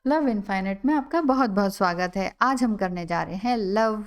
Love infinite में आपका बहुत बहुत स्वागत है। आज हम करने जा रहे हैं लव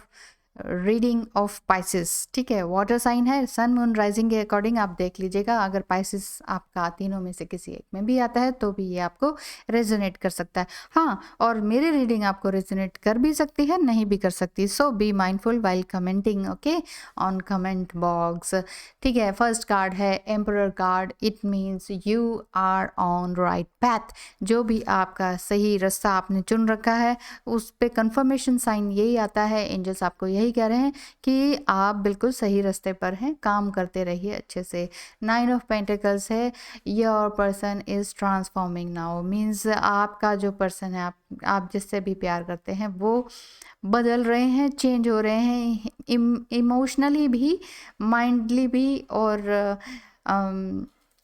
रीडिंग ऑफ पाइसिस। ठीक है, वाटर साइन है, सन मून राइजिंग के अकॉर्डिंग आप देख लीजिएगा। अगर पाइसिस आपका तीनों में से किसी एक में भी आता है तो भी ये आपको रेजोनेट कर सकता है। हाँ, और मेरी रीडिंग आपको रेजोनेट कर भी सकती है, नहीं भी कर सकती। So be mindful while commenting, okay, on comment box. ठीक है, फर्स्ट कार्ड है emperor card. It means you are on right path. जो भी आपका सही रास्ता आपने चुन रखा है उस पे कंफर्मेशन साइन यही आता है। एंजल्स आपको यही कह रहे हैं कि आप बिल्कुल सही रास्ते पर हैं, काम करते रहिए अच्छे से। 9 ऑफ पेंटिकल्स है, your person is transforming now. Means आपका जो पर्सन है, आप जिससे भी प्यार करते हैं वो बदल रहे हैं, चेंज हो रहे हैं, इमोशनली भी, माइंडली भी, और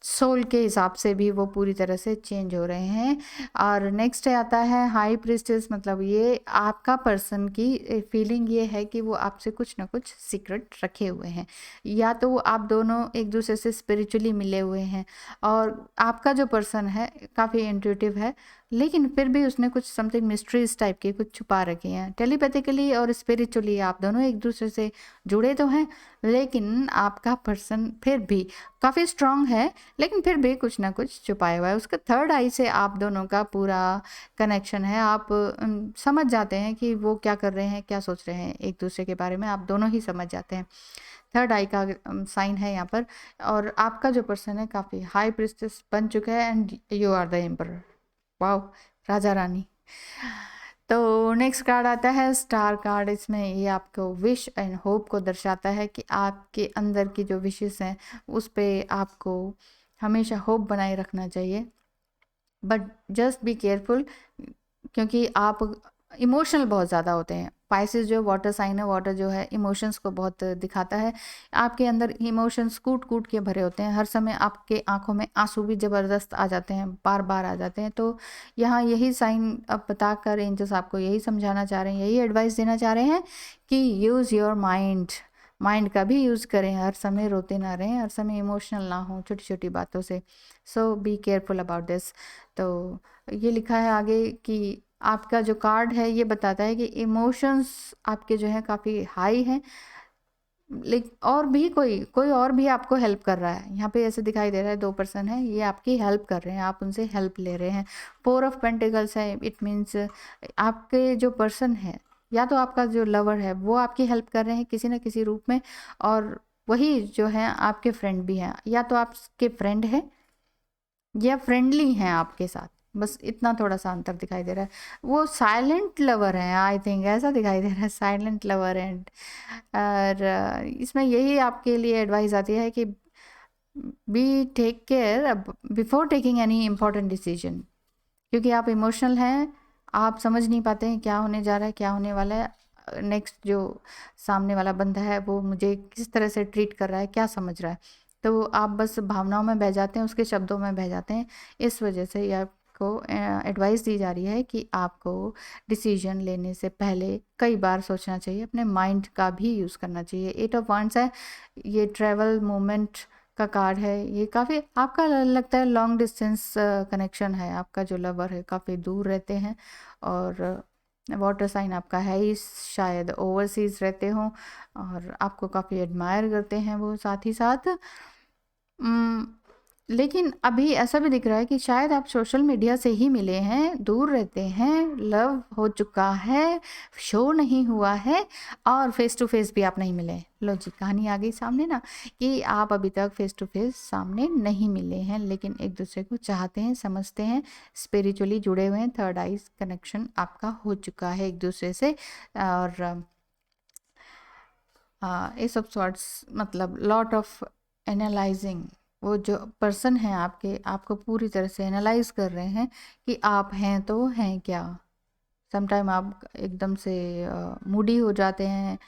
सोल के हिसाब से भी वो पूरी तरह से चेंज हो रहे हैं। और नेक्स्ट आता है हाई प्रीस्टेस। मतलब ये आपका पर्सन की फीलिंग ये है कि वो आपसे कुछ ना कुछ सीक्रेट रखे हुए हैं, या तो आप दोनों एक दूसरे से स्पिरिचुअली मिले हुए हैं, और आपका जो पर्सन है काफ़ी इंट्यूटिव है, लेकिन फिर भी उसने कुछ समथिंग मिस्ट्रीज टाइप की कुछ छुपा रखी हैं। टेलीपैथिकली और स्पिरिचुअली आप दोनों एक दूसरे से जुड़े तो हैं, लेकिन आपका पर्सन फिर भी काफ़ी स्ट्रांग है, लेकिन फिर भी कुछ ना कुछ छुपाया हुआ है। उसका थर्ड आई से आप दोनों का पूरा कनेक्शन है। आप समझ जाते हैं कि वो क्या कर रहे हैं, क्या सोच रहे हैं, एक दूसरे के बारे में आप दोनों ही समझ जाते हैं। थर्ड आई का साइन है यहाँ पर। और आपका जो पर्सन है काफ़ी हाई प्रिस्टेस बन चुका है, and you are the emperor. Wow, राजा रानी। तो नेक्स्ट कार्ड आता है स्टार कार्ड। इसमें ये आपको विश एंड होप को दर्शाता है कि आपके अंदर की जो विशेस हैं उस पे आपको हमेशा होप बनाए रखना चाहिए, बट जस्ट बी केयरफुल, क्योंकि आप इमोशनल बहुत ज़्यादा होते हैं। पाइसेस जो वाटर साइन है, वाटर जो है इमोशंस को बहुत दिखाता है। आपके अंदर इमोशंस कूट कूट के भरे होते हैं, हर समय आपके आंखों में आंसू भी ज़बरदस्त आ जाते हैं, बार बार आ जाते हैं। तो यहाँ यही साइन अब बताकर एंजल्स आपको यही समझाना चाह रहे हैं, यही एडवाइस देना चाह रहे हैं कि यूज़ योर माइंड। माइंड का भी यूज़ करें, हर समय रोते ना रहें, हर समय इमोशनल ना हो छोटी छोटी बातों से। सो बी केयरफुल अबाउट दिस। तो ये लिखा है आगे कि आपका जो कार्ड है ये बताता है कि इमोशंस आपके जो है काफ़ी हाई हैं, लेकिन और भी कोई कोई और भी आपको हेल्प कर रहा है। यहाँ पे ऐसे दिखाई दे रहा है 2 पर्सन है, ये आपकी हेल्प कर रहे हैं, आप उनसे हेल्प ले रहे हैं। 4 ऑफ पेंटिकल्स है, इट मीन्स आपके जो पर्सन है, या तो आपका जो लवर है वो आपकी हेल्प कर रहे हैं किसी न किसी रूप में, और वही जो है आपके फ्रेंड भी हैं, या तो आपके फ्रेंड हैं या फ्रेंडली हैं आपके साथ। बस इतना थोड़ा सा अंतर दिखाई दे रहा है। वो साइलेंट लवर हैं, आई थिंक ऐसा दिखाई दे रहा है, साइलेंट लवर हैं। और इसमें यही आपके लिए एडवाइस आती है कि be take care before taking any important decision, क्योंकि आप इमोशनल हैं, आप समझ नहीं पाते हैं क्या होने जा रहा है, क्या होने वाला है। नेक्स्ट जो सामने वाला बंदा है वो मुझे किस तरह से ट्रीट कर रहा है, क्या समझ रहा है, तो आप बस भावनाओं में बह जाते हैं, उसके शब्दों में बह जाते हैं। इस वजह से ये आपको एडवाइस दी जा रही है कि आपको डिसीजन लेने से पहले कई बार सोचना चाहिए, अपने माइंड का भी यूज़ करना चाहिए। 8 ऑफ वांड्स है, ये ट्रैवल मोमेंट का कार्ड है। ये काफ़ी आपका लगता है लॉन्ग डिस्टेंस कनेक्शन है, आपका जो लवर है काफ़ी दूर रहते हैं, और वाटर साइन आपका है ही, शायद ओवरसीज़ रहते हों, और आपको काफ़ी एडमायर करते हैं वो साथ ही साथ। लेकिन अभी ऐसा भी दिख रहा है कि शायद आप सोशल मीडिया से ही मिले हैं, दूर रहते हैं, लव हो चुका है, शो नहीं हुआ है, और फेस टू फेस भी आप नहीं मिले। लो जी, कहानी आ गई सामने ना, कि आप अभी तक फेस टू फेस सामने नहीं मिले हैं, लेकिन एक दूसरे को चाहते हैं, समझते हैं, स्पिरिचुअली जुड़े हुए हैं, थर्ड आइज कनेक्शन आपका हो चुका है एक दूसरे से। और एस ऑफ सॉर्ट्स मतलब लॉट ऑफ एनालाइजिंग। वो जो पर्सन है आपके, आपको पूरी तरह से एनालाइज कर रहे हैं कि आप हैं तो हैं क्या। समटाइम आप एकदम से मूडी हो जाते हैं,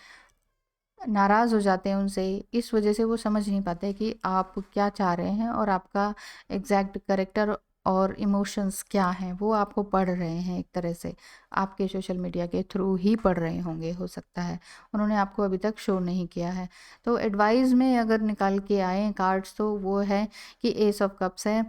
नाराज़ हो जाते हैं उनसे, इस वजह से वो समझ नहीं पाते कि आप क्या चाह रहे हैं, और आपका एग्जैक्ट करेक्टर और इमोशंस क्या हैं वो आपको पढ़ रहे हैं। एक तरह से आपके सोशल मीडिया के थ्रू ही पढ़ रहे होंगे, हो सकता है उन्होंने आपको अभी तक शो नहीं किया है। तो एडवाइस में अगर निकाल के आए कार्ड्स तो वो है कि एस ऑफ कप्स है,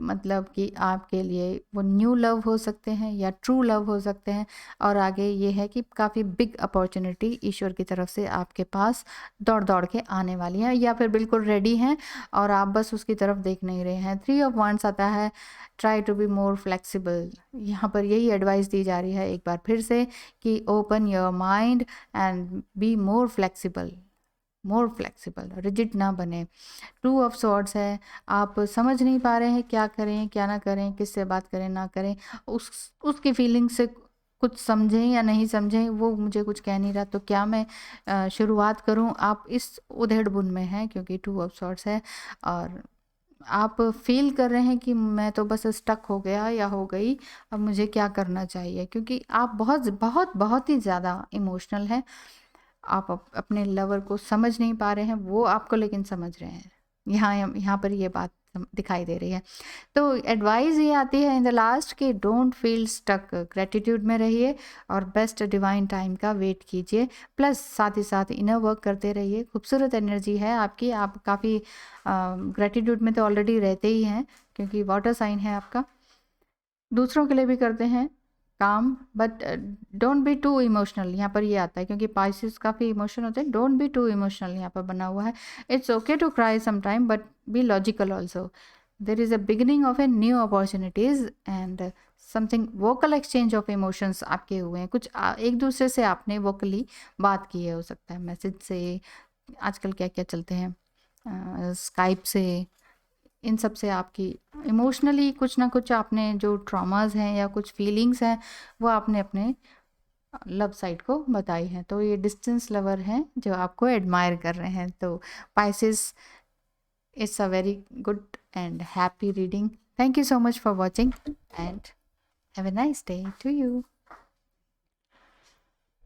मतलब कि आपके लिए वो न्यू लव हो सकते हैं या ट्रू लव हो सकते हैं। और आगे ये है कि काफ़ी बिग अपॉर्चुनिटी ईश्वर की तरफ से आपके पास दौड़ दौड़ के आने वाली है, या फिर बिल्कुल रेडी हैं और आप बस उसकी तरफ देख नहीं रहे हैं। 3 ऑफ वांड्स आता है, try to be more flexible. यहाँ पर यही एडवाइस दी जा रही है एक बार फिर से कि open your mind and B more flexible, more flexible, rigid ना बने। 2 ऑफ सॉर्ड्स है, आप समझ नहीं पा रहे हैं क्या करें क्या ना करें, किससे बात करें ना करें, उसकी फीलिंग से कुछ समझें या नहीं समझें, वो मुझे कुछ कह नहीं रहा, तो क्या मैं शुरुआत करूं। आप इस उधेड़-बुन में हैं क्योंकि 2 ऑफ सॉर्ड्स है और आप फ़ील कर रहे हैं कि मैं तो बस स्टक हो गया या हो गई, अब मुझे क्या करना चाहिए, क्योंकि आप बहुत बहुत बहुत ही ज़्यादा इमोशनल हैं। आप अपने लवर को समझ नहीं पा रहे हैं, वो आपको लेकिन समझ रहे हैं। यहाँ पर ये बात दिखाई दे रही है। तो एडवाइस ये आती है इन द लास्ट कि डोंट फील स्टक, ग्रेटिट्यूड में रहिए और बेस्ट डिवाइन टाइम का वेट कीजिए। प्लस साथ ही साथ इनर वर्क करते रहिए। खूबसूरत एनर्जी है आपकी, आप काफ़ी ग्रेटिट्यूड में तो ऑलरेडी रहते ही हैं क्योंकि वाटर साइन है आपका। दूसरों के लिए भी करते हैं काम, but don't be too emotional, यहाँ पर ये आता है क्योंकि पाइसेस काफ़ी इमोशनल होते हैं। डोंट बी टू इमोशनल यहाँ पर बना हुआ है। It's okay to cry some time but be logical also. There is a beginning of a new opportunities and something vocal exchange of emotions आपके हुए हैं। कुछ एक दूसरे से आपने वोकली बात की है, हो सकता है मैसेज से, आजकल क्या क्या चलते हैं, स्काइप से, इन सब से आपकी इमोशनली कुछ ना कुछ आपने जो ट्रॉमास हैं या कुछ फीलिंग्स हैं वो आपने अपने लव साइड को बताई हैं। तो ये डिस्टेंस लवर हैं जो आपको एडमायर कर रहे हैं। तो Pisces, it's a very good and happy reading. Thank you so much for watching and have a nice day to you.